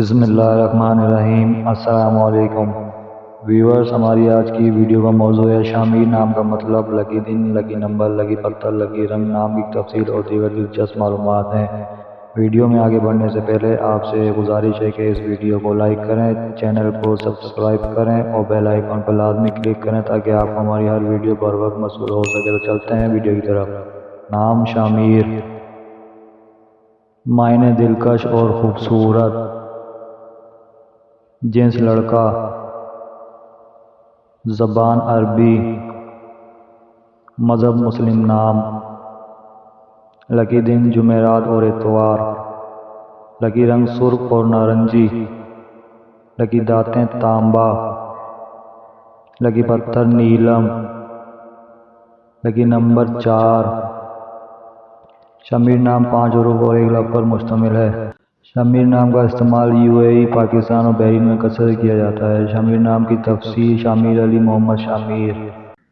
بسم اللہ الرحمن الرحیم۔ السلام علیکم ویورز، ہماری آج کی ویڈیو کا موضوع ہے شامیر نام کا مطلب، لکی دن، لکی نمبر، لکی پتھر، لکی رنگ، نام کی تفصیل اور دیگر دلچسپ معلومات ہیں۔ ویڈیو میں آگے بڑھنے سے پہلے آپ سے گزارش ہے کہ اس ویڈیو کو لائک کریں، چینل کو سبسکرائب کریں اور بیل آئیکن پر لازمی کلک کریں تاکہ آپ کو ہماری ہر ویڈیو پر وقت موصول ہو سکے۔ تو چلتے ہیں ویڈیو کی طرف۔ نام شامیر، معنی دلکش اور خوبصورت، جنس لڑکا، زبان عربی، مذہب مسلم، نام لکی دن جمعرات اور اتوار، لکی رنگ سرخ اور نارنجی، لکی دانتیں تانبا، لکی پتھر نیلم، لکی نمبر 4۔ شامیر نام 5 حروف اور 1 لفظ پر مشتمل ہے۔ شامیر نام کا استعمال UAE، پاکستان اور بحرین میں کثرت کیا جاتا ہے۔ شامیر نام کی تفسیر: شامیر علی محمد شامیر۔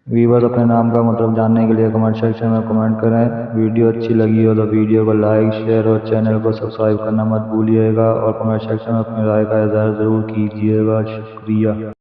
ویورز، اپنے نام کا مطلب جاننے کے لیے کمنٹ سیکشن میں کمنٹ کریں۔ ویڈیو اچھی لگی ہو تو ویڈیو کو لائک، شیئر اور چینل کو سبسکرائب کرنا مت بھولیے گا، اور کمنٹ سیکشن میں اپنی رائے کا اظہار ضرور کیجیے گا۔ شکریہ۔